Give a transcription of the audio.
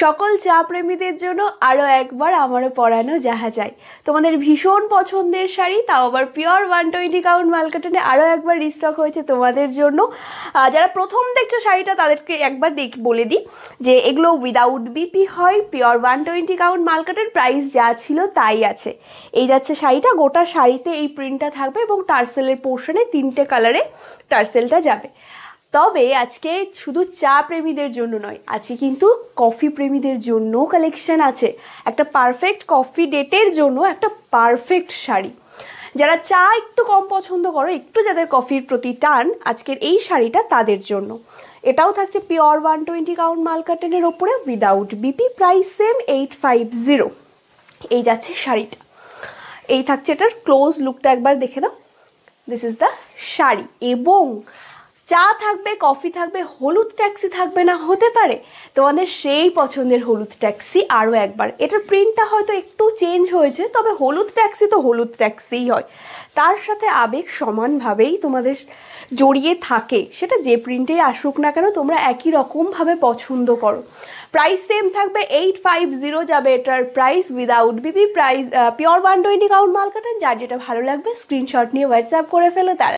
সকল চা প্রেমীদের জন্য আরও একবার আমারও পরানো যাহা যায়, তোমাদের ভীষণ পছন্দের শাড়ি, তাও আবার পিওর 120 কাউন্ট মালকাটনে আরও একবার রিস্টক হয়েছে তোমাদের জন্য। যারা প্রথম দেখছো শাড়িটা তাদেরকে একবার বলে দিই যে এগুলো উইদাউট বিপি হয়, পিওর 120 কাউন্ট মালকাটের, প্রাইস যা ছিল তাই আছে। এই যাচ্ছে শাড়িটা, গোটা শাড়িতে এই প্রিন্টটা থাকবে এবং টার্সেলের পোর্শনে 3টে কালারে টার্সেলটা যাবে। তবে আজকে শুধু চা প্রেমীদের জন্য নয়, আজকে কিন্তু কফি প্রেমীদের জন্য কালেকশন আছে। একটা পারফেক্ট কফি ডেটের জন্য একটা পারফেক্ট শাড়ি। যারা চা একটু কম পছন্দ করো, একটু যাদের কফির প্রতি টান, আজকের এই শাড়িটা তাদের জন্য। এটাও থাকছে পিওর 120 কাউন্ট মালকাটনের ওপরে উইদাউট বিপি, প্রাইস সেম 850। এই যাচ্ছে শাড়িটা, এই থাকছে এটার ক্লোজ লুকটা একবার দেখে নাও। This is the sari. এবং চা থাকবে, কফি থাকবে, হলুদ ট্যাক্সি থাকবে না হতে পারে? তোমাদের সেই পছন্দের হলুদ ট্যাক্সি আরও একবার। এটার প্রিন্টটা হয়তো একটু চেঞ্জ হয়েছে, তবে হলুদ ট্যাক্সি তো হলুদ ট্যাক্সিই হয়। তার সাথে আবেগ সমানভাবেই তোমাদের জড়িয়ে থাকে, সেটা যে প্রিন্টেই আসুক না কেন তোমরা একই রকমভাবে পছন্দ করো। প্রাইস সেম থাকবে 850 যাবে এটার price without BP, price pure 120 count মালকাটন। যার যেটা ভালো লাগবে স্ক্রিনশট নিয়ে হোয়াটসঅ্যাপ করে ফেলো। তার